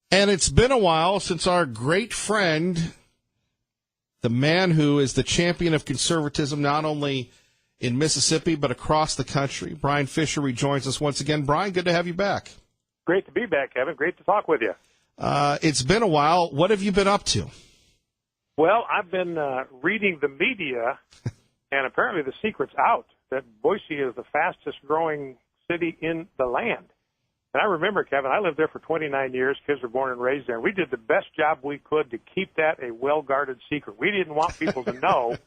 And it's been a while since our great friend, the man who is the champion of conservatism, not only in Mississippi but across the country, Brian Fisher, rejoins us once again. Brian, good to have you back. Great to be back, Kevin. Great to talk with you. It's been a while. What have you been up to? Well, I've been reading the media, and apparently the secret's out that Boise is the fastest-growing city in the land. And I remember, Kevin, I lived there for 29 years. Kids were born and raised there. We did the best job we could to keep that a well-guarded secret. We didn't want people to know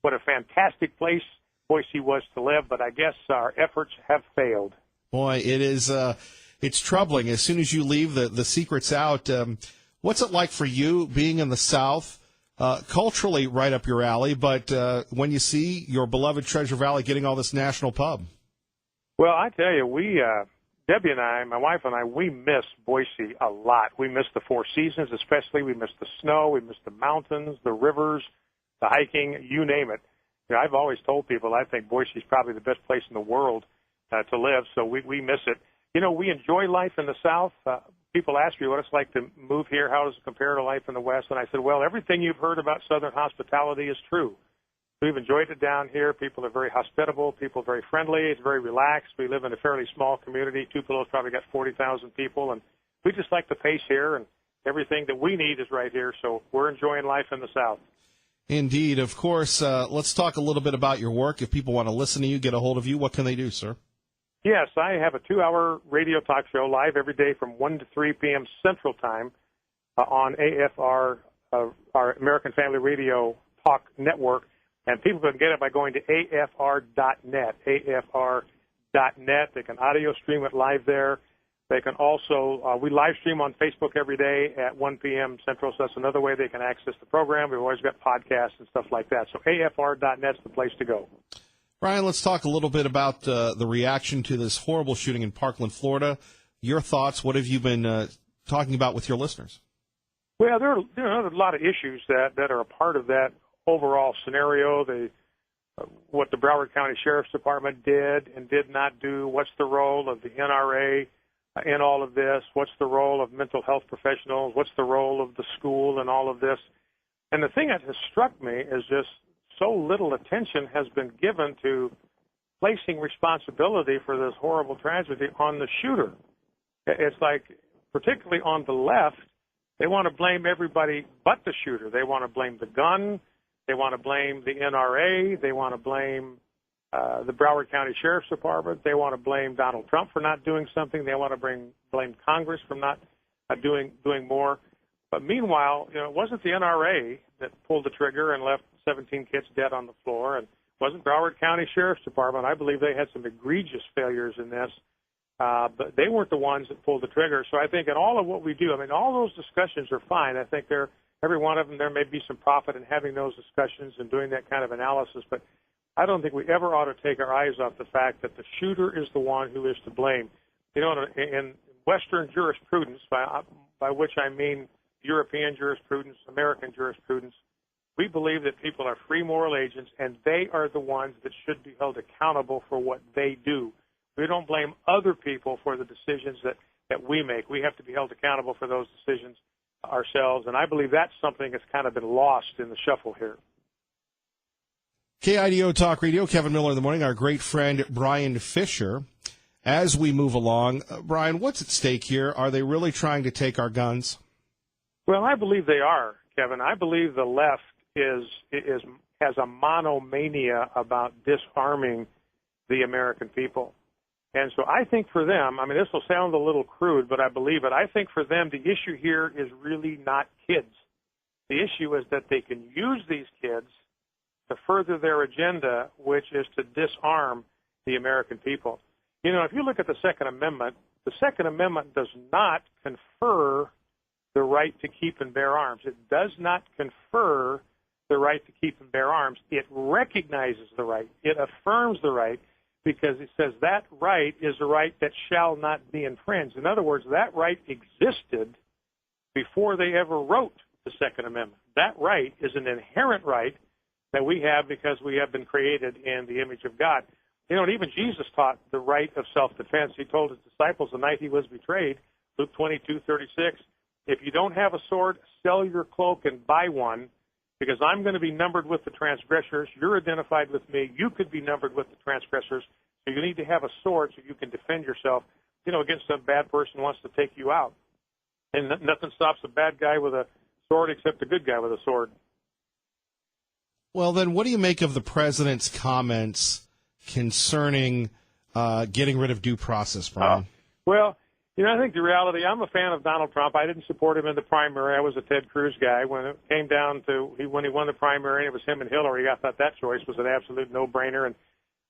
what a fantastic place Boise was to live, but I guess our efforts have failed. Boy, it is it's troubling. As soon as you leave, the secret's out. What's it like for you being in the South, culturally right up your alley, but when you see your beloved Treasure Valley getting all this national pub? Well, I tell you, Debbie and I, my wife and I, we miss Boise a lot. We miss the Four Seasons especially. We miss the snow. We miss the mountains, the rivers, the hiking, you name it. You know, I've always told people I think Boise is probably the best place in the world to live, so we miss it. You know, we enjoy life in the South. People ask me what it's like to move here, how does it compare to life in the West, and I said, well, everything you've heard about Southern hospitality is true. We've enjoyed it down here. People are very hospitable. People are very friendly. It's very relaxed. We live in a fairly small community. Tupelo's probably got 40,000 people, and we just like the pace here, and everything that we need is right here, so we're enjoying life in the South. Indeed. Of course, let's talk a little bit about your work. If people want to listen to you, get a hold of you, what can they do, sir? Yes, I have a 2-hour radio talk show live every day from 1 to 3 p.m. Central Time on AFR, our American Family Radio Talk Network. And people can get it by going to afr.net, afr.net. They can audio stream it live there. They can also, we live stream on Facebook every day at 1 p.m. Central, so that's another way they can access the program. We've always got podcasts and stuff like that. So afr.net's the place to go. Brian, let's talk a little bit about the reaction to this horrible shooting in Parkland, Florida. Your thoughts, what have you been talking about with your listeners? Well, there are a lot of issues that are a part of that overall scenario, what the Broward County Sheriff's Department did and did not do, what's the role of the NRA in all of this, what's the role of mental health professionals, what's the role of the school in all of this. And the thing that has struck me is just so little attention has been given to placing responsibility for this horrible tragedy on the shooter. It's like, particularly on the left, they want to blame everybody but the shooter. They want to blame the gun. They want to blame the NRA. They want to blame the Broward County Sheriff's Department. They want to blame Donald Trump for not doing something. They want to blame Congress for not doing more. But meanwhile, you know, it wasn't the NRA that pulled the trigger and left 17 kids dead on the floor, and it wasn't Broward County Sheriff's Department. I believe they had some egregious failures in this, but they weren't the ones that pulled the trigger. So I think in all of what we do, I mean, all those discussions are fine. I think every one of them, there may be some profit in having those discussions and doing that kind of analysis, but I don't think we ever ought to take our eyes off the fact that the shooter is the one who is to blame. You know, in Western jurisprudence, by which I mean European jurisprudence, American jurisprudence, we believe that people are free moral agents, and they are the ones that should be held accountable for what they do. We don't blame other people for the decisions that we make. We have to be held accountable for those decisions ourselves, and I believe that's something that's kind of been lost in the shuffle here. KIDO Talk Radio, Kevin Miller in the morning, our great friend Brian Fisher. As we move along, Brian, what's at stake here? Are they really trying to take our guns? Well, I believe they are, Kevin. I believe the left has a monomania about disarming the American people. And so I think for them, I mean, this will sound a little crude, but I believe it. I think for them, the issue here is really not kids. The issue is that they can use these kids to further their agenda, which is to disarm the American people. You know, if you look at the Second Amendment does not confer the right to keep and bear arms. It does not confer the right to keep and bear arms. It recognizes the right. It affirms the right, because it says that right is a right that shall not be infringed. In other words, that right existed before they ever wrote the Second Amendment. That right is an inherent right that we have because we have been created in the image of God. You know, and even Jesus taught the right of self-defense. He told his disciples the night he was betrayed, Luke 22:36, If you don't have a sword, sell your cloak and buy one, because I'm going to be numbered with the transgressors. You're identified with me. You could be numbered with the transgressors. So you need to have a sword so you can defend yourself, against some bad person who wants to take you out. And nothing stops a bad guy with a sword except a good guy with a sword. Well, then what do you make of the president's comments concerning getting rid of due process, Brian? Well, I think the reality, I'm a fan of Donald Trump. I didn't support him in the primary. I was a Ted Cruz guy. When it came down to when he won the primary and it was him and Hillary, I thought that choice was an absolute no-brainer. And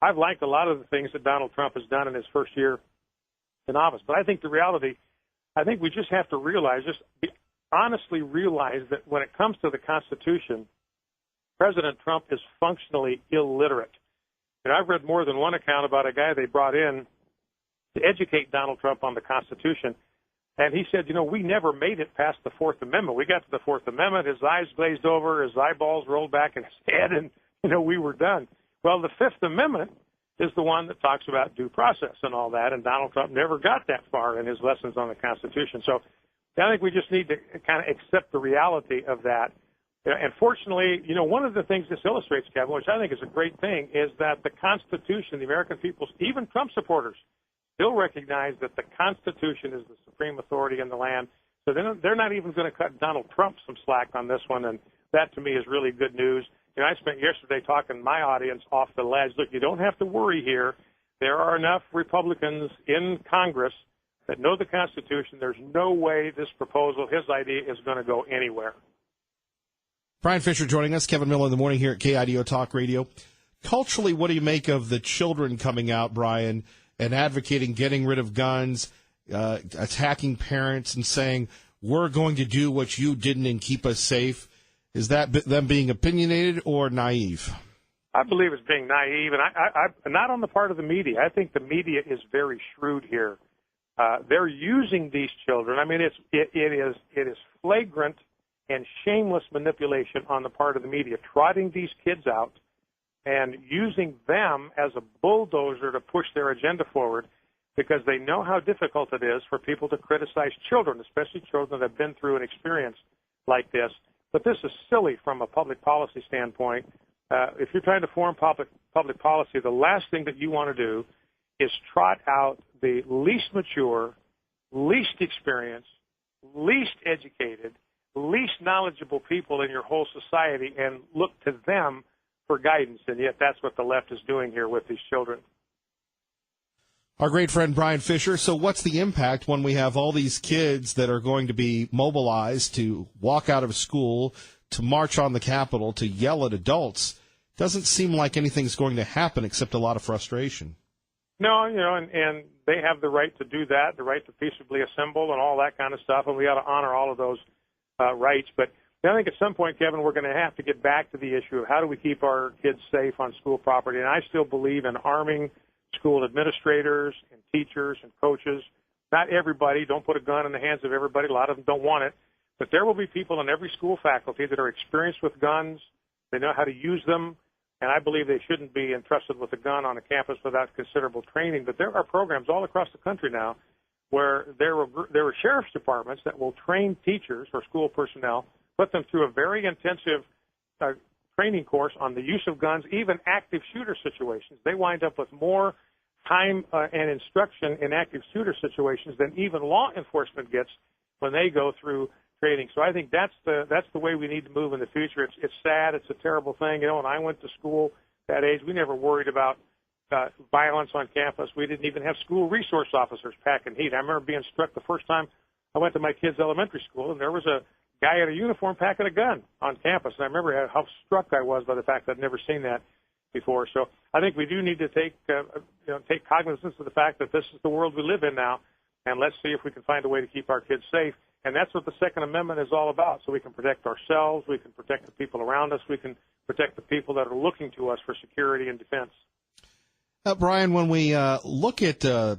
I've liked a lot of the things that Donald Trump has done in his first year in office. But I think the reality, I think we just have to honestly realize that when it comes to the Constitution, President Trump is functionally illiterate. And I've read more than one account about a guy they brought in to educate Donald Trump on the Constitution. And he said, we never made it past the Fourth Amendment. We got to the Fourth Amendment, his eyes glazed over, his eyeballs rolled back in his head, and, we were done. Well, the Fifth Amendment is the one that talks about due process and all that, and Donald Trump never got that far in his lessons on the Constitution. So I think we just need to kind of accept the reality of that. And fortunately, one of the things this illustrates, Kevin, which I think is a great thing, is that the Constitution, the American people, even Trump supporters, still recognize that the Constitution is the supreme authority in the land. So they're not even going to cut Donald Trump some slack on this one, and that to me is really good news. I spent yesterday talking to my audience off the ledge. Look, you don't have to worry here. There are enough Republicans in Congress that know the Constitution. There's no way this proposal, his idea, is going to go anywhere. Brian Fisher joining us, Kevin Miller in the morning here at KIDO Talk Radio. Culturally, what do you make of the children coming out, Brian, and advocating getting rid of guns, attacking parents and saying, we're going to do what you didn't and keep us safe? Is that them being opinionated or naive? I believe it's being naive, and I not on the part of the media. I think the media is very shrewd here. They're using these children. I mean, it is flagrant and shameless manipulation on the part of the media, trotting these kids out and using them as a bulldozer to push their agenda forward, because they know how difficult it is for people to criticize children, especially children that have been through an experience like this. But this is silly from a public policy standpoint. If you're trying to form public policy, the last thing that you want to do is trot out the least mature, least experienced, least educated, least knowledgeable people in your whole society and look to them for guidance. And yet that's what the left is doing here with these children. Our great friend Brian Fisher. So what's the impact when we have all these kids that are going to be mobilized to walk out of school, to march on the Capitol, to yell at adults? Doesn't seem like anything's going to happen except a lot of frustration. No, and they have the right to do that, the right to peaceably assemble and all that kind of stuff, and we ought to honor all of those rights. But I think at some point, Kevin, we're going to have to get back to the issue of how do we keep our kids safe on school property. And I still believe in arming school administrators and teachers and coaches. Not everybody. Don't put a gun in the hands of everybody. A lot of them don't want it. But there will be people in every school faculty that are experienced with guns. They know how to use them. And I believe they shouldn't be entrusted with a gun on a campus without considerable training. But there are programs all across the country now where there are sheriff's departments that will train teachers or school personnel, put them through a very intensive training course on the use of guns, even active shooter situations. They wind up with more time and instruction in active shooter situations than even law enforcement gets when they go through training. So I think that's the way we need to move in the future. It's sad. It's a terrible thing. When I went to school that age, we never worried about violence on campus. We didn't even have school resource officers packing heat. I remember being struck the first time I went to my kids' elementary school, and there was a guy in a uniform packing a gun on campus. And I remember how struck I was by the fact that I'd never seen that before. So I think we do need to take cognizance of the fact that this is the world we live in now, and let's see if we can find a way to keep our kids safe. And that's what the Second Amendment is all about, so we can protect ourselves, we can protect the people around us, we can protect the people that are looking to us for security and defense. Brian, when we look at the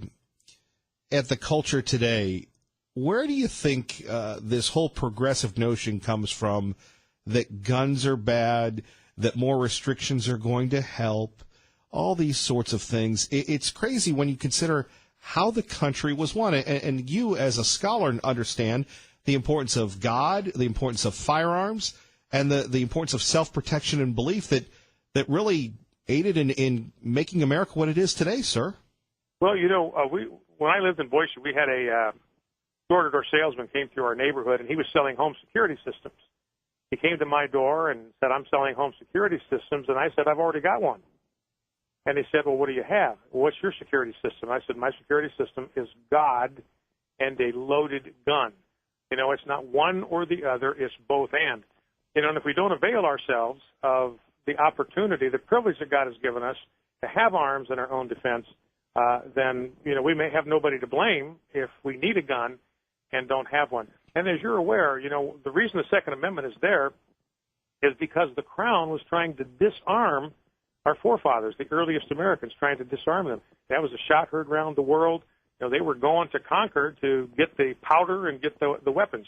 culture today, where do you think this whole progressive notion comes from that guns are bad, that more restrictions are going to help, all these sorts of things? It's crazy when you consider how the country was won. And you, as a scholar, understand the importance of God, the importance of firearms, and the importance of self-protection and belief that really aided in making America what it is today, sir? Well, when I lived in Boise, we had a door-to-door salesman came through our neighborhood, and he was selling home security systems. He came to my door and said, "I'm selling home security systems," and I said, "I've already got one." And he said, "Well, what do you have?" "Well, what's your security system?" I said, "My security system is God and a loaded gun." It's not one or the other, it's both and. And if we don't avail ourselves of the opportunity, the privilege that God has given us to have arms in our own defense, then, we may have nobody to blame if we need a gun and don't have one. And as you're aware, the reason the Second Amendment is there is because the Crown was trying to disarm our forefathers, the earliest Americans, trying to disarm them. That was a shot heard around the world. They were going to conquer to get the powder and get the weapons.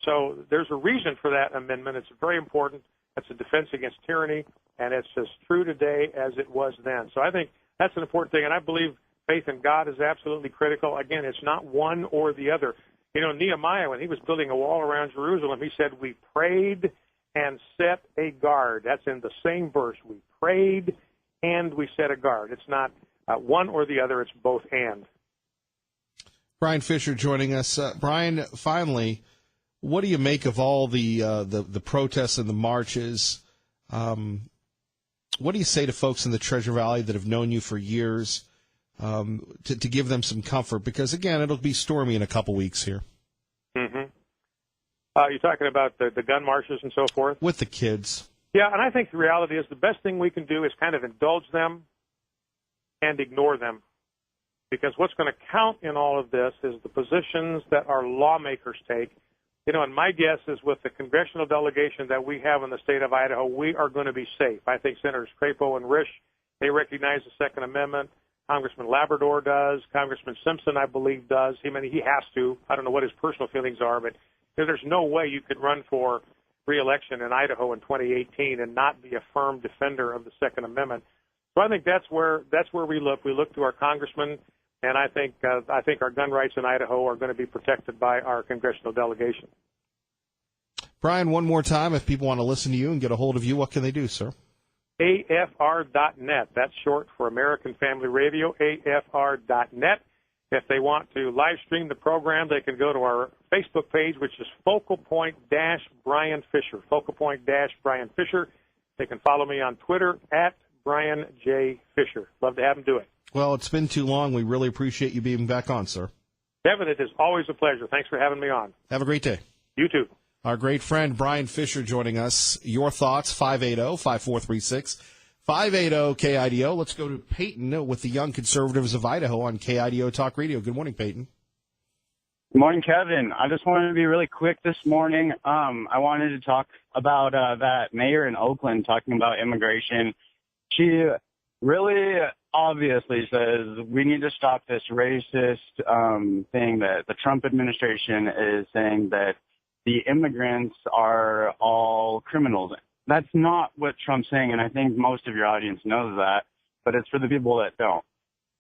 So there's a reason for that amendment. It's very important. It's a defense against tyranny, and it's as true today as it was then. So I think that's an important thing, and I believe faith in God is absolutely critical. Again, it's not one or the other. Nehemiah, when he was building a wall around Jerusalem, he said, "We prayed and set a guard." That's in the same verse. We prayed and we set a guard. It's not one or the other. It's both and. Brian Fisher joining us. Brian, finally, what do you make of all the protests and the marches? What do you say to folks in the Treasure Valley that have known you for years to give them some comfort? Because, again, it'll be stormy in a couple weeks here. Mm-hmm. You're talking about the gun marches and so forth? With the kids. Yeah, and I think the reality is the best thing we can do is kind of indulge them and ignore them. Because what's going to count in all of this is the positions that our lawmakers take. And my guess is with the congressional delegation that we have in the state of Idaho, we are going to be safe. I think Senators Crapo and Risch, they recognize the Second Amendment. Congressman Labrador does. Congressman Simpson, I believe, does. He has to. I don't know what his personal feelings are, but there's no way you could run for re-election in Idaho in 2018 and not be a firm defender of the Second Amendment. So I think that's where we look. We look to our congressmen, and I think our gun rights in Idaho are going to be protected by our congressional delegation. Brian, one more time, if people want to listen to you and get a hold of you, what can they do, sir? AFR.net. That's short for American Family Radio, AFR.net. If they want to live stream the program, they can go to our Facebook page, which is Focal Point-Brian Fisher. Focal Point-Brian Fisher. They can follow me on Twitter at Brian J. Fisher. Love to have them do it. Well, it's been too long. We really appreciate you being back on, sir. Kevin, it is always a pleasure. Thanks for having me on. Have a great day. You too. Our great friend Brian Fisher joining us. Your thoughts, 580-5436. 580-KIDO. Let's go to Peyton with the Young Conservatives of Idaho on KIDO Talk Radio. Good morning, Peyton. Good morning, Kevin. I just wanted to be really quick this morning. I wanted to talk about that mayor in Oakland talking about immigration. She really obviously says we need to stop this racist thing that the Trump administration is saying that the immigrants are all criminals. That's not what Trump's saying, and I think most of your audience knows that, but it's for the people that don't.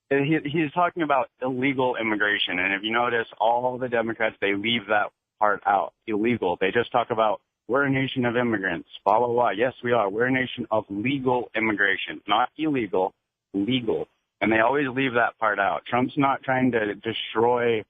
He's talking about illegal immigration, and if you notice, all the Democrats, they leave that part out, illegal. They just talk about we're a nation of immigrants, blah, blah, blah. Yes, we are. We're a nation of legal immigration, not illegal, legal. And they always leave that part out. Trump's not trying to destroy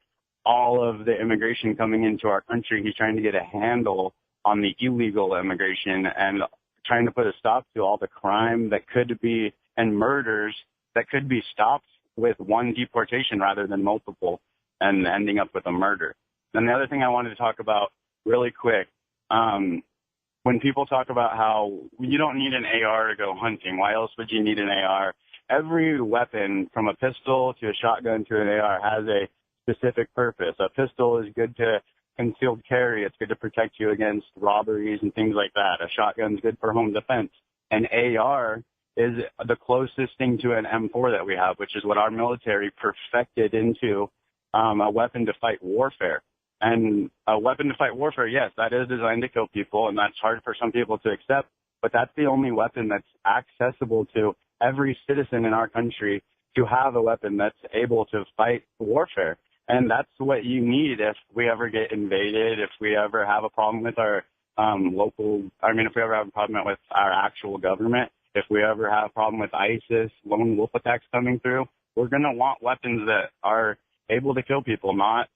all of the immigration coming into our country. He's trying to get a handle on the illegal immigration and trying to put a stop to all the crime that could be and murders that could be stopped with one deportation rather than multiple and ending up with a murder. And the other thing I wanted to talk about really quick, when people talk about how you don't need an AR to go hunting, why else would you need an AR? Every weapon from a pistol to a shotgun to an AR has a specific purpose. A pistol is good to concealed carry. It's good to protect you against robberies and things like that. A shotgun's good for home defense. An AR is the closest thing to an M4 that we have, which is what our military perfected into a weapon to fight warfare. And a weapon to fight warfare, yes, that is designed to kill people, and that's hard for some people to accept, but that's the only weapon that's accessible to every citizen in our country to have a weapon that's able to fight warfare. And that's what you need if we ever get invaded, if we ever have a problem with our if we ever have a problem with our actual government, if we ever have a problem with ISIS, lone wolf attacks coming through, we're going to want weapons that are able to kill people, not,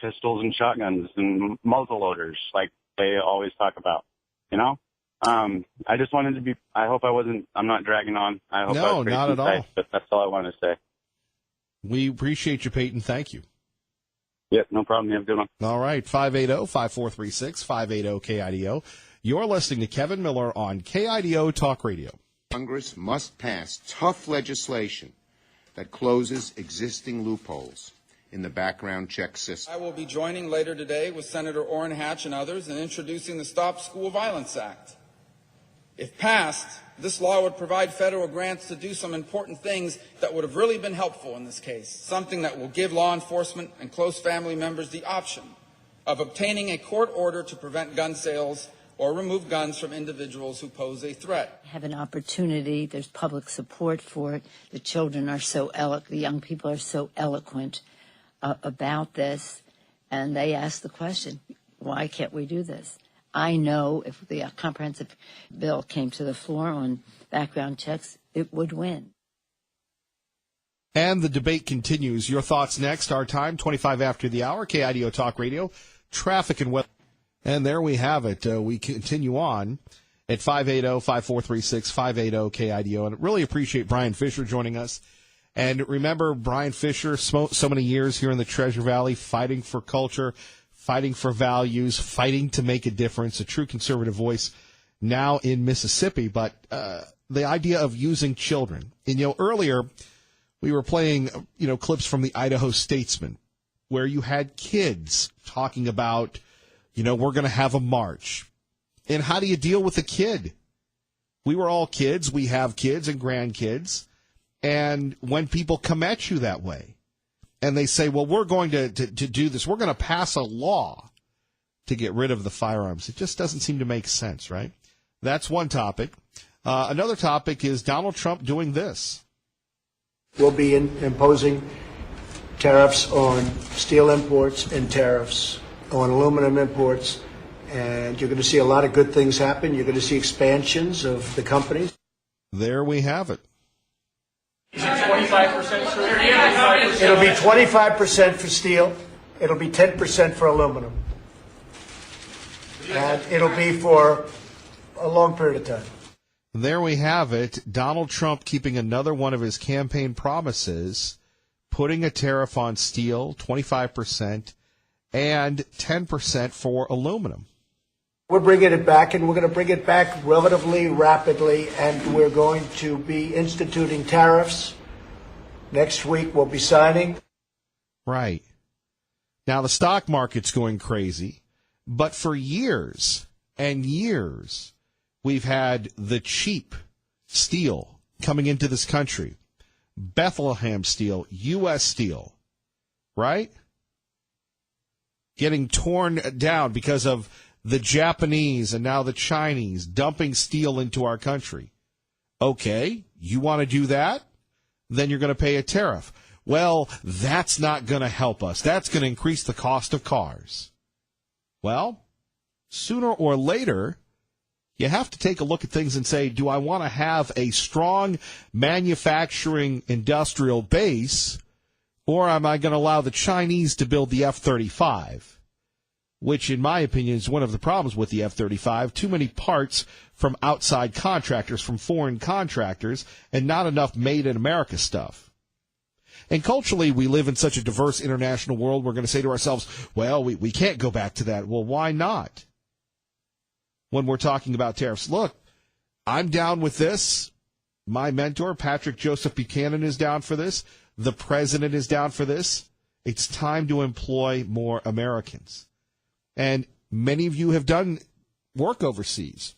pistols and shotguns and muzzle loaders like they always talk about, I just wanted to be, I'm not dragging on. I hope No, not at all. But that's all I want to say. We appreciate you, Peyton. Thank you. Yep, no problem. You have a good one. All right, 580-5436, 580-KIDO. You're listening to Kevin Miller on KIDO Talk Radio. Congress must pass tough legislation that closes existing loopholes in the background check system. I will be joining later today with Senator Orrin Hatch and others in introducing the Stop School Violence Act. If passed, this law would provide federal grants to do some important things that would have really been helpful in this case, something that will give law enforcement and close family members the option of obtaining a court order to prevent gun sales or remove guns from individuals who pose a threat. Have an opportunity. There's public support for it. The children are the young people are so eloquent about this, and they ask the question, why can't we do this? I know if the comprehensive bill came to the floor on background checks, it would win. And the debate continues. Your thoughts next. Our time, 25 after the hour, KIDO Talk Radio, traffic and weather. And there we have it. We continue on at 580-5436, 580-KIDO. And really appreciate Brian Fisher joining us. And remember, Brian Fisher, so many years here in the Treasure Valley, fighting for culture, fighting for values, fighting to make a difference, a true conservative voice now in Mississippi. But the idea of using children. And, earlier we were playing, clips from the Idaho Statesman where you had kids talking about, we're going to have a march. And how do you deal with a kid? We were all kids. We have kids and grandkids. And when people come at you that way and they say, well, we're going to do this, we're going to pass a law to get rid of the firearms, it just doesn't seem to make sense, right? That's one topic. Another topic is Donald Trump doing this. We'll be imposing tariffs on steel imports and tariffs on aluminum imports. And you're going to see a lot of good things happen. You're going to see expansions of the companies. There we have it. Is it 25%? It'll be 25% for steel. It'll be 10% for aluminum. And it'll be for a long period of time. There we have it. Donald Trump keeping another one of his campaign promises, putting a tariff on steel, 25%, and 10% for aluminum. We're bringing it back, and we're going to bring it back relatively rapidly, and we're going to be instituting tariffs. Next week, we'll be signing. Right. Now, the stock market's going crazy, but for years and years, we've had the cheap steel coming into this country. Bethlehem Steel, U.S. Steel, right? Getting torn down because of the Japanese and now the Chinese dumping steel into our country. Okay, you want to do that? Then you're going to pay a tariff. Well, that's not going to help us. That's going to increase the cost of cars. Well, sooner or later, you have to take a look at things and say, do I want to have a strong manufacturing industrial base, or am I going to allow the Chinese to build the F-35? Which, in my opinion, is one of the problems with the F-35. Too many parts from outside contractors, from foreign contractors, and not enough made-in-America stuff. And culturally, we live in such a diverse international world, we're going to say to ourselves, well, we can't go back to that. Well, why not? When we're talking about tariffs, look, I'm down with this. My mentor, Patrick Joseph Buchanan, is down for this. The president is down for this. It's time to employ more Americans. And many of you have done work overseas.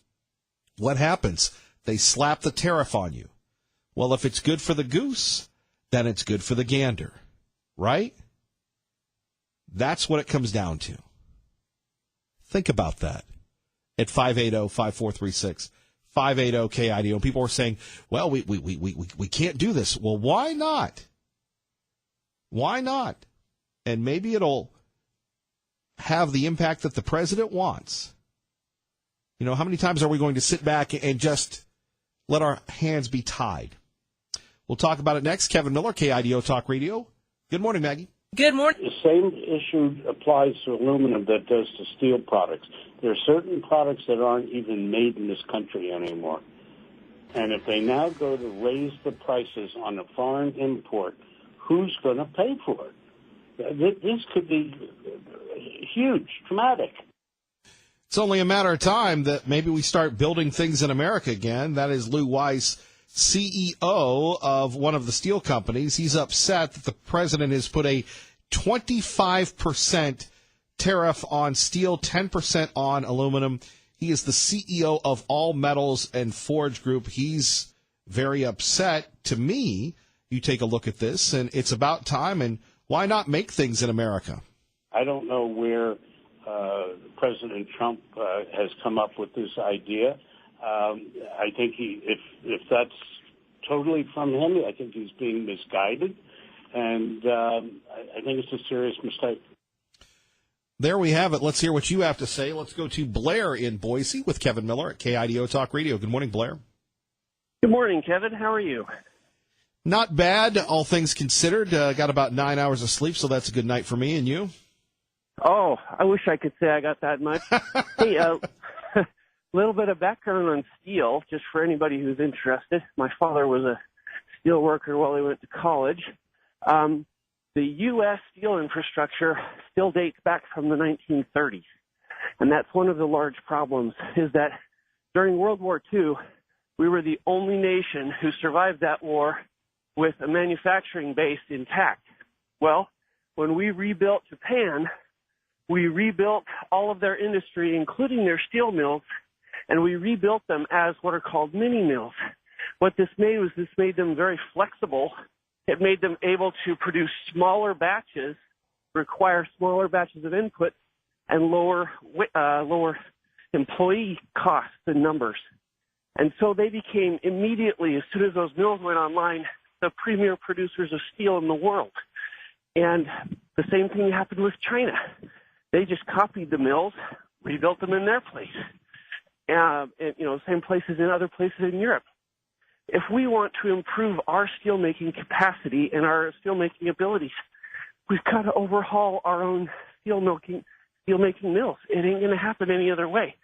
What happens? They slap the tariff on you. Well, if it's good for the goose, then it's good for the gander, right? That's what it comes down to. Think about that at 580-5436, 580-KIDO. People are saying, well, we can't do this. Well, why not? Why not? and maybe it'll have the impact that the president wants. You know, how many times are we going to sit back and just let our hands be tied? We'll talk about it next. Kevin Miller, KIDO Talk Radio. Good morning, Maggie. Good morning. The same issue applies to aluminum that does to steel products. There are certain products that aren't even made in this country anymore. And if they now go to raise the prices on a foreign import, who's going to pay for it? This could be huge, dramatic. It's only a matter of time that maybe we start building things in America again. That is Lou Weiss, CEO of one of the steel companies. He's upset that the president has put a 25% tariff on steel, 10% on aluminum. He is the CEO of All Metals and Forge Group. He's very upset. To me, you take a look at this, and it's about time, and why not make things in America? I don't know where President Trump has come up with this idea. I think if that's totally from him, I think he's being misguided, and I think it's a serious mistake. There we have it. Let's hear what you have to say. Let's go to Blair in Boise with Kevin Miller at KIDO Talk Radio. Good morning, Blair. Good morning, Kevin. How are you? Not bad, all things considered. Got about 9 hours of sleep, so that's a good night for me. And you? Oh, I wish I could say I got that much. Hey, a little bit of background on steel, just for anybody who's interested. My father was a steel worker while he went to college. The U.S. steel infrastructure still dates back from the 1930s. And that's one of the large problems, is that during World War II, we were the only nation who survived that war with a manufacturing base intact. Well, when we rebuilt Japan, we rebuilt all of their industry, including their steel mills, and we rebuilt them as what are called mini mills. What this made them very flexible. It made them able to produce smaller batches, require smaller batches of input, and lower employee costs and numbers. And so they became immediately, as soon as those mills went online, the premier producers of steel in the world. And the same thing happened with China. They just copied the mills, rebuilt them in their place. And, same places in other places in Europe. If we want to improve our steelmaking capacity and our steelmaking abilities, we've got to overhaul our own steelmaking mills. It ain't going to happen any other way.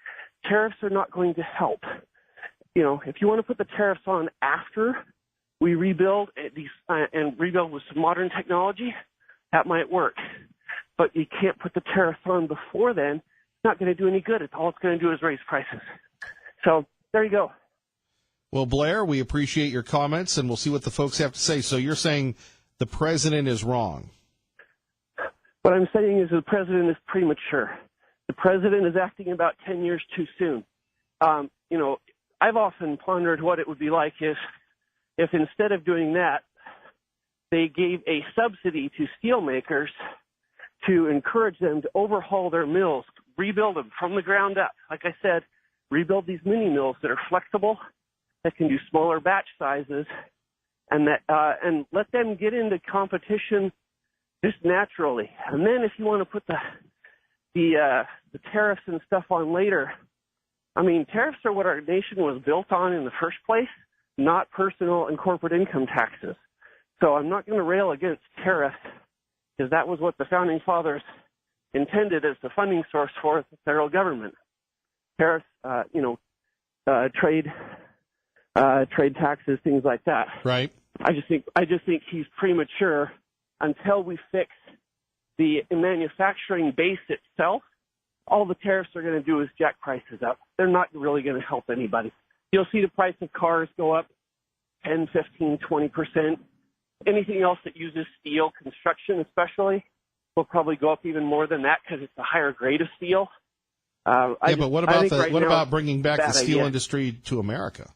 Tariffs are not going to help. If you want to put the tariffs on after we rebuild and rebuild with some modern technology, that might work. But you can't put the tariffs on before then. It's not going to do any good. All it's going to do is raise prices. So there you go. Well, Blair, we appreciate your comments, and we'll see what the folks have to say. So you're saying the president is wrong? What I'm saying is the president is premature. The president is acting about 10 years too soon. I've often pondered what it would be like if instead of doing that, they gave a subsidy to steelmakers to encourage them to overhaul their mills, rebuild them from the ground up. Like I said, rebuild these mini mills that are flexible, that can do smaller batch sizes, and and let them get into competition just naturally. And then if you want to put the tariffs and stuff on later, I mean, tariffs are what our nation was built on in the first place, not personal and corporate income taxes. So I'm not going to rail against tariffs, because that was what the founding fathers intended as the funding source for the federal government. Tariffs, trade taxes, things like that. Right. I just think he's premature until we fix the manufacturing base itself. All the tariffs are going to do is jack prices up. They're not really going to help anybody. You'll see the price of cars go up 10, 15, 20%. Anything else that uses steel, construction especially, will probably go up even more than that because it's a higher grade of steel. But what about bringing back the steel industry to America?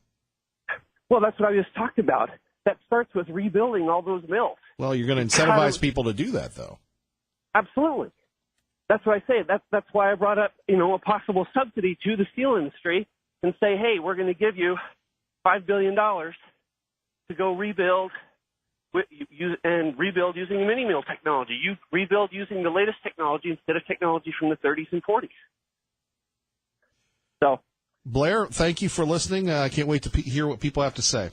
Well, that's what I just talked about. That starts with rebuilding all those mills. Well, you're going to incentivize people to do that, though. Absolutely. That's what I say. That's why I brought up, a possible subsidy to the steel industry and say, hey, we're going to give you $5 billion to go rebuild and rebuild using mini mill technology. You rebuild using the latest technology instead of technology from the 30s and 40s. So, Blair, thank you for listening. I can't wait to hear what people have to say.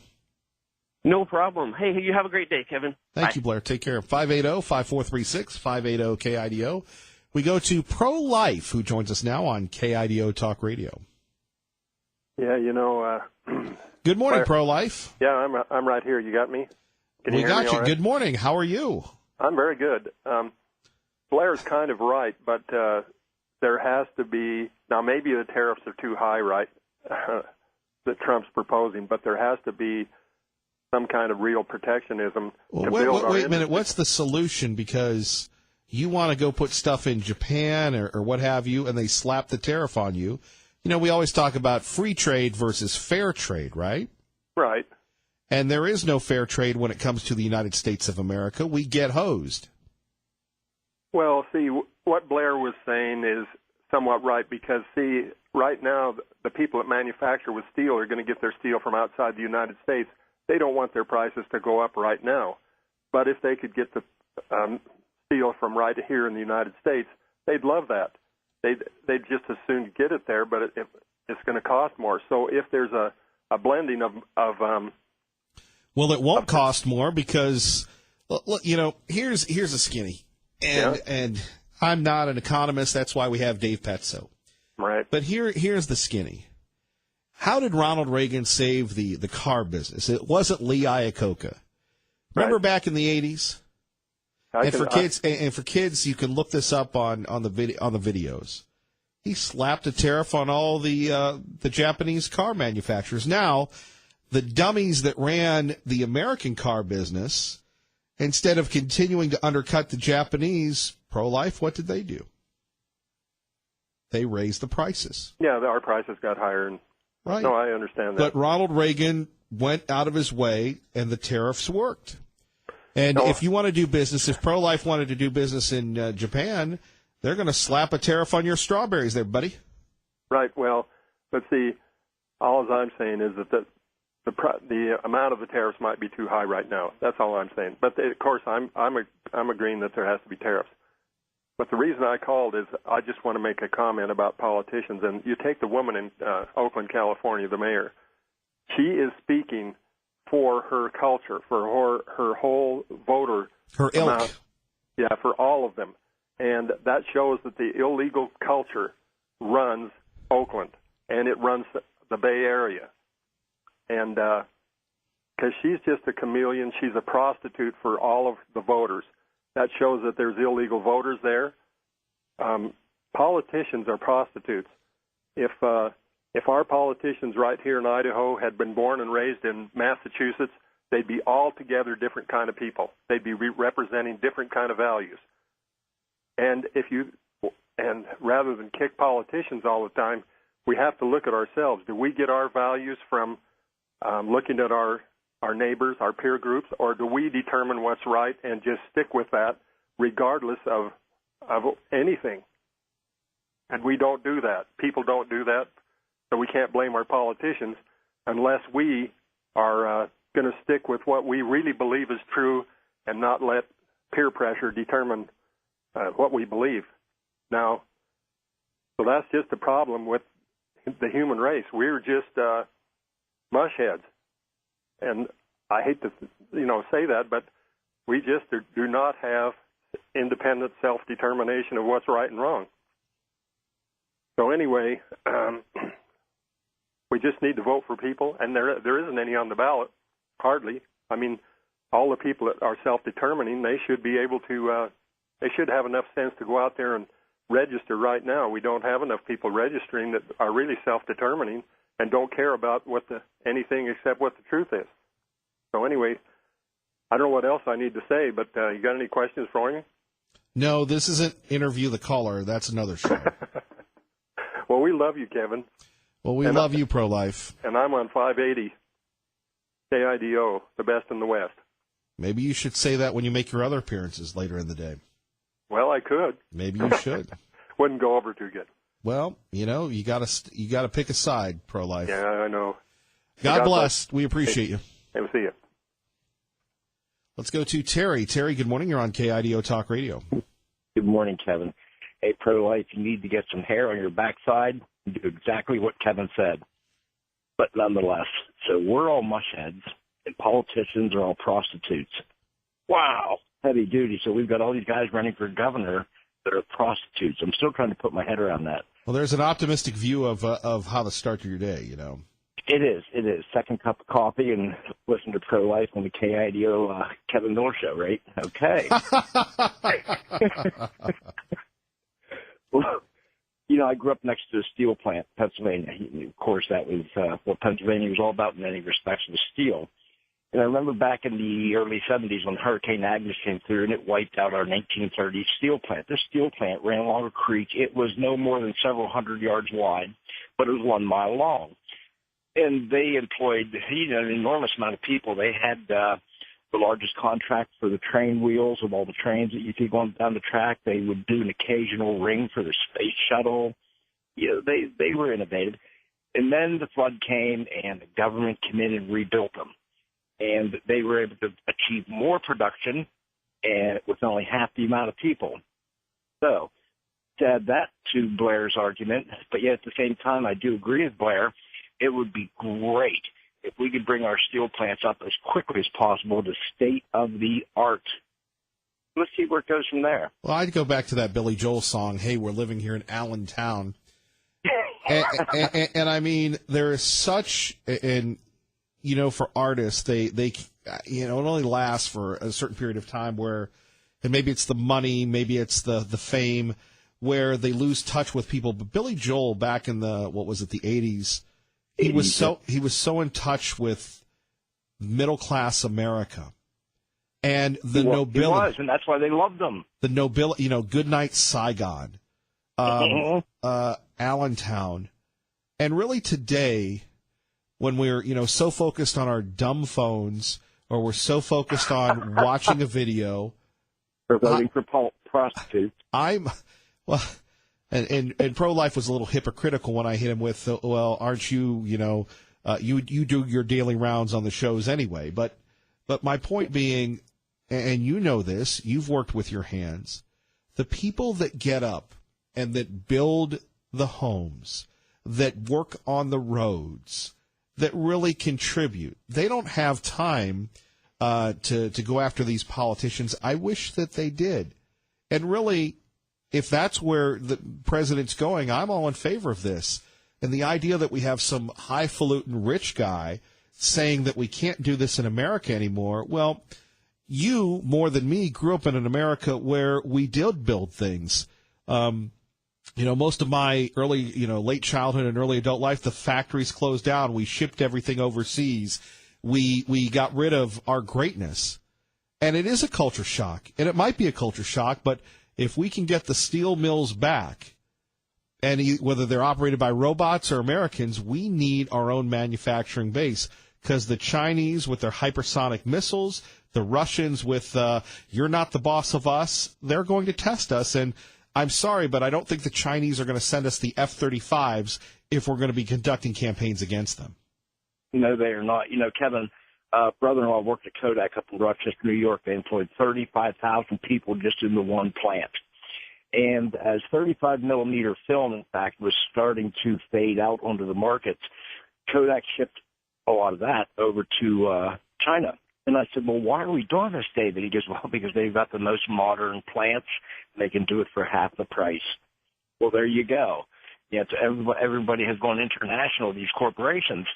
no problem. Hey, you have a great day, Kevin. Thank Bye. you, Blair. Take care. 580-5436, 580-KIDO. We go to Pro-Life, who joins us now on KIDO Talk Radio. Yeah, Good morning, Pro-Life. Yeah, I'm right here. You got me? Can you We hear got me you. all right? Good morning. How are you? I'm very good. Blair's kind of right, but there has to be, now maybe the tariffs are too high, right, that Trump's proposing, but there has to be some kind of real protectionism to build our Wait a industry. minute. What's the solution? Because you want to go put stuff in Japan or what have you, and they slap the tariff on you. We always talk about free trade versus fair trade, right? Right. And there is no fair trade when it comes to the United States of America. We get hosed. Well, see, what Blair was saying is somewhat right because, see, right now the people that manufacture with steel are going to get their steel from outside the United States. They don't want their prices to go up right now. But if they could get the steel from right here in the United States, they'd love that. They'd just as soon get it there, but it's going to cost more. So if there's a blending of well, it won't cost more because, look, here's a skinny. And I'm not an economist. That's why we have Dave Petso. Right. But here's the skinny. How did Ronald Reagan save the car business? It wasn't Lee Iacocca. Remember back in the 80s? For kids, you can look this up on the videos. He slapped a tariff on all the Japanese car manufacturers. Now, the dummies that ran the American car business, instead of continuing to undercut the Japanese, Pro-Life, what did they do? They raised the prices. Yeah, our prices got higher. Right. No, I understand that. But Ronald Reagan went out of his way, and the tariffs worked. And if you want to do business, if Pro-Life wanted to do business in Japan, they're going to slap a tariff on your strawberries there, buddy. Right. Well, but see, all I'm saying is that the amount of the tariffs might be too high right now. That's all I'm saying. But of course, I'm agreeing that there has to be tariffs. But the reason I called is I just want to make a comment about politicians. And you take the woman in Oakland, California, the mayor. She is speaking for her culture, for her whole voter her ilk. amount. Yeah, for all of them. And that shows that the illegal culture runs Oakland, and it runs the Bay Area. And because she's just a chameleon, she's a prostitute for all of the voters. That shows that there's illegal voters there. Politicians are prostitutes. If our politicians right here in Idaho had been born and raised in Massachusetts, they'd be altogether different kind of people. They'd be representing different kind of values. And rather than kick politicians all the time, we have to look at ourselves. Do we get our values from looking at our neighbors, our peer groups, or do we determine what's right and just stick with that regardless of anything? And we don't do that. People don't do that, so we can't blame our politicians unless we are going to stick with what we really believe is true and not let peer pressure determine what we believe. Now, so that's just the problem with the human race. We're just mushheads. And I hate to, say that, but we just do not have independent self-determination of what's right and wrong. So anyway, we just need to vote for people, and there isn't any on the ballot, hardly. I mean, all the people that are self-determining, they should be able to, they should have enough sense to go out there and register right now. We don't have enough people registering that are really self-determining and don't care about anything except what the truth is. So anyway, I don't know what else I need to say, but you got any questions for me? No, this isn't Interview the Caller. That's another show. Well, we love you, Kevin. Well, we love you, Pro-Life. And I'm on 580 KIDO, the best in the West. Maybe you should say that when you make your other appearances later in the day. Well, I could. Maybe you should. Wouldn't go over too good. Well, you gotta pick a side, Pro-Life. Yeah, I know. God bless. We appreciate you. We'll see you. Let's go to Terry. Terry, good morning. You're on KIDO Talk Radio. Good morning, Kevin. Hey, pro-life, you need to get some hair on your backside and do exactly what Kevin said. But nonetheless, so we're all mushheads, and politicians are all prostitutes. Wow, heavy duty. So we've got all these guys running for governor that are prostitutes. I'm still trying to put my head around that. Well, there's an optimistic view of how to start your day, you know. It is. Second cup of coffee and listen to Pro-Life on the KIDO Kevin Miller Show, right? Okay. Well, you know, I grew up next to a steel plant, Pennsylvania. Of course, that was what Pennsylvania was all about in many respects, was steel. And I remember back in the early 70s when Hurricane Agnes came through and it wiped out our 1930s steel plant. This steel plant ran along a creek. It was no more than several hundred yards wide, but it was 1 mile long. And they employed, you know, an enormous amount of people. They had the largest contract for the train wheels of all the trains that you see going down the track. They would do an occasional ring for the space shuttle. You know, they were innovative. And then the flood came and the government came in and rebuilt them. And they were able to achieve more production and with only half the amount of people. So to add that to Blair's argument, but yet at the same time I do agree with Blair, it would be great if we could bring our steel plants up as quickly as possible to state of the art. Let's see where it goes from there. Well, I'd go back to that Billy Joel song, "Hey, we're living here in Allentown." and I mean, there is such, and you know, for artists, they you know, it only lasts for a certain period of time where, and maybe it's the money, maybe it's the fame, where they lose touch with people. But Billy Joel back in the, what was it, the 80s, he was so in touch with middle class America and the nobility. He was, and that's why they loved him. The nobility, you know, Goodnight Saigon, Allentown, and really today, when we're, you know, so focused on our dumb phones, or we're so focused on watching a video, or voting for prostitutes. And pro-life was a little hypocritical when I hit him with, well, aren't you, you know, you do your daily rounds on the shows anyway. But my point being, and you know this, you've worked with your hands, the people that get up and that build the homes, that work on the roads, that really contribute, they don't have time to go after these politicians. I wish that they did. And really, if that's where the president's going, I'm all in favor of this. And the idea that we have some highfalutin rich guy saying that we can't do this in America anymore, well, you, more than me, grew up in an America where we did build things. You know, most of my early, you know, late childhood and early adult life, the factories closed down. We shipped everything overseas. We got rid of our greatness. And it is a culture shock. And it might be a culture shock, but if we can get the steel mills back, and whether they're operated by robots or Americans, we need our own manufacturing base, because the Chinese with their hypersonic missiles, the Russians with you're not the boss of us, they're going to test us. And I'm sorry, but I don't think the Chinese are going to send us the F-35s if we're going to be conducting campaigns against them. No, they are not. You know, Kevin, brother-in-law worked at Kodak up in Rochester, New York. They employed 35,000 people just in the one plant. And as 35-millimeter film, in fact, was starting to fade out onto the markets, Kodak shipped a lot of that over to China. And I said, well, why are we doing this, David? He goes, well, because they've got the most modern plants, and they can do it for half the price. Well, there you go. Yeah, so everybody has gone international, these corporations.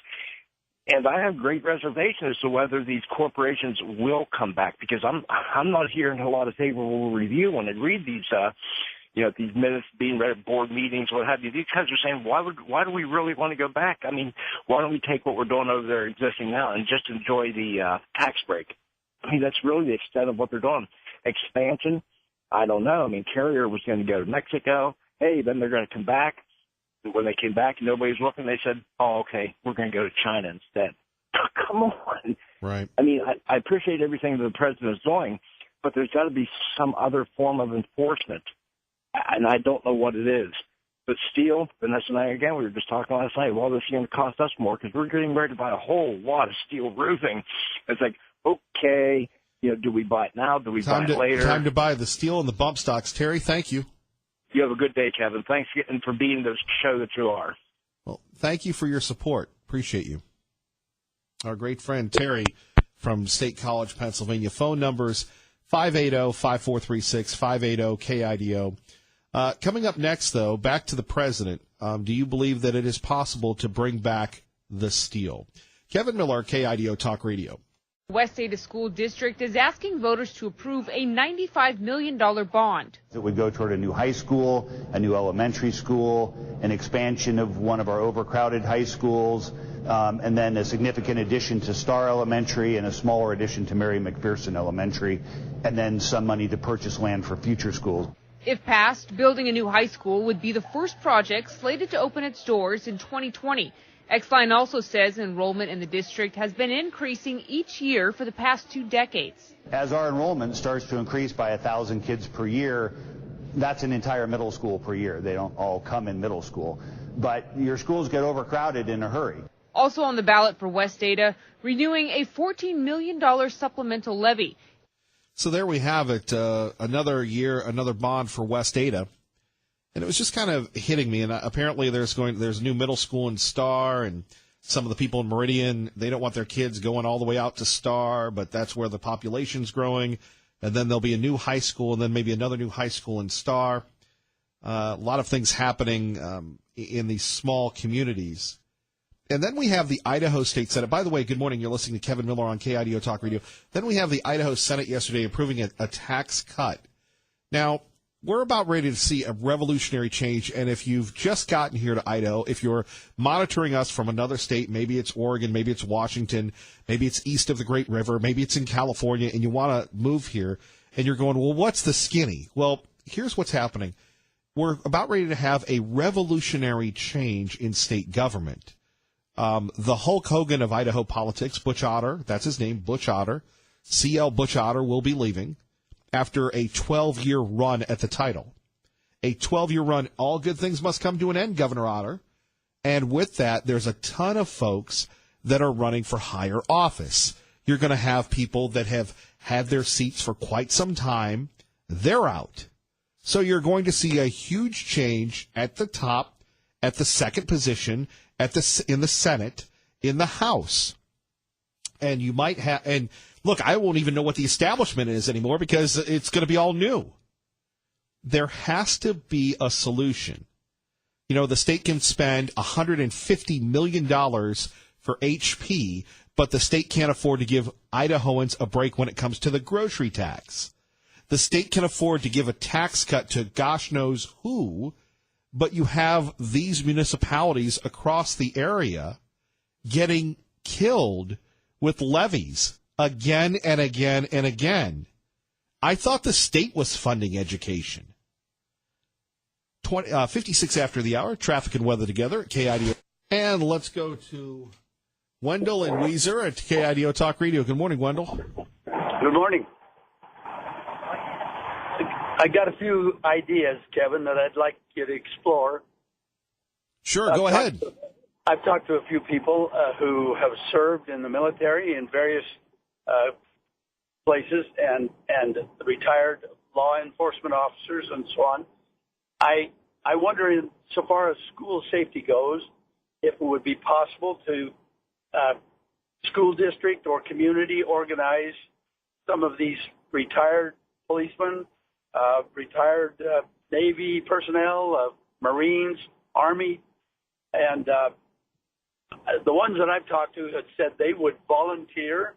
And I have great reservations as to whether these corporations will come back, because I'm not hearing a lot of favorable review when I read these these minutes being read at board meetings, what have you. These guys are saying, why do we really want to go back? I mean, why don't we take what we're doing over there existing now and just enjoy the tax break? I mean, that's really the extent of what they're doing. Expansion, I don't know. I mean, Carrier was going to go to Mexico. Hey, then they're going to come back. When they came back and nobody's looking, they said, oh, okay, we're going to go to China instead. Come on. Right. I mean, I appreciate everything that the president is doing, but there's got to be some other form of enforcement. And I don't know what it is. But steel, Vanessa and I, again, we were just talking last night, well, this is going to cost us more because we're getting ready to buy a whole lot of steel roofing. It's like, okay, do we buy it now? Do we buy it later? Time to buy the steel and the bump stocks. Terry, thank you. You have a good day, Kevin. Thanks again for being the show that you are. Well, thank you for your support. Appreciate you. Our great friend Terry from State College, Pennsylvania. Phone numbers 580-5436, 580-KIDO. Coming up next, though, back to the president. Do you believe that it is possible to bring back the steel? Kevin Miller, KIDO Talk Radio. West Ada School District is asking voters to approve a $95 million bond. It would go toward a new high school, a new elementary school, an expansion of one of our overcrowded high schools, and then a significant addition to Star Elementary and a smaller addition to Mary McPherson Elementary, and then some money to purchase land for future schools. If passed, building a new high school would be the first project slated to open its doors in 2020. Xline also says enrollment in the district has been increasing each year for the past 2 decades. As our enrollment starts to increase by 1,000 kids per year, that's an entire middle school per year. They don't all come in middle school. But your schools get overcrowded in a hurry. Also on the ballot for West Ada, renewing a $14 million supplemental levy. So there we have it, another year, another bond for West Ada. And it was just kind of hitting me, and apparently there's a new middle school in Star, and some of the people in Meridian, they don't want their kids going all the way out to Star, but that's where the population's growing. And then there'll be a new high school, and then maybe another new high school in Star. A lot of things happening in these small communities. And then we have the Idaho State Senate. By the way, good morning. You're listening to Kevin Miller on KIDO Talk Radio. Then we have the Idaho Senate yesterday approving a tax cut. Now, we're about ready to see a revolutionary change, and if you've just gotten here to Idaho, if you're monitoring us from another state, maybe it's Oregon, maybe it's Washington, maybe it's east of the Great River, maybe it's in California, and you want to move here, and you're going, well, what's the skinny? Well, here's what's happening. We're about ready to have a revolutionary change in state government. The Hulk Hogan of Idaho politics, Butch Otter, that's his name, Butch Otter, C.L. Butch Otter will be leaving after a 12-year run at the title. A 12-year run, all good things must come to an end, Governor Otter. And with that, there's a ton of folks that are running for higher office. You're going to have people that have had their seats for quite some time. They're out. So you're going to see a huge change at the top, at the second position, in the Senate, in the House. And you might have, and look, I won't even know what the establishment is anymore because it's going to be all new. There has to be a solution. You know, the state can spend $150 million for HP, but the state can't afford to give Idahoans a break when it comes to the grocery tax. The state can afford to give a tax cut to gosh knows who, but you have these municipalities across the area getting killed with levies again and again and again. I thought the state was funding education. 56 after the hour, traffic and weather together at KIDO. And let's go to Wendell and Weezer at KIDO Talk Radio. Good morning, Wendell. Good morning. I got a few ideas, Kevin, that I'd like you to explore. Sure, go ahead. I've talked to a few people who have served in the military in various places and retired law enforcement officers and so on. I wonder, so far as school safety goes, if it would be possible to school district or community organize some of these retired policemen, retired Navy personnel, Marines, Army, and the ones that I've talked to had said they would volunteer,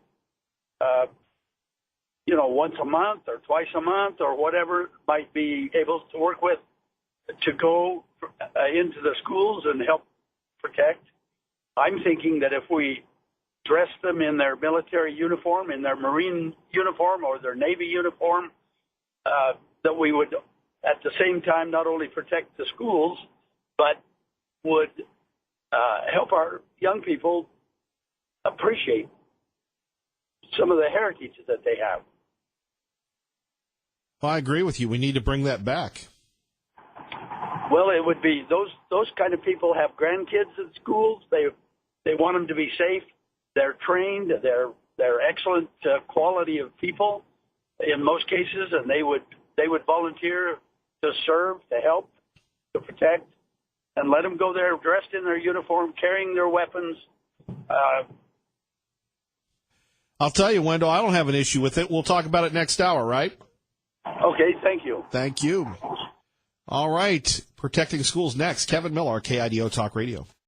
once a month or twice a month or whatever might be able to work with to go into the schools and help protect. I'm thinking that if we dress them in their military uniform, in their Marine uniform or their Navy uniform, that we would at the same time not only protect the schools, but would help our young people appreciate some of the heritage that they have. Well, I agree with you. We need to bring that back. Well, it would be those kind of people have grandkids at schools. They want them to be safe. They're trained. They're They're excellent quality of people in most cases, and they would volunteer to serve, to help, to protect, and let them go there dressed in their uniform, carrying their weapons. I'll tell you, Wendell, I don't have an issue with it. We'll talk about it next hour, right? Okay, thank you. Thank you. All right. Protecting Schools next. Kevin Miller, KIDO Talk Radio.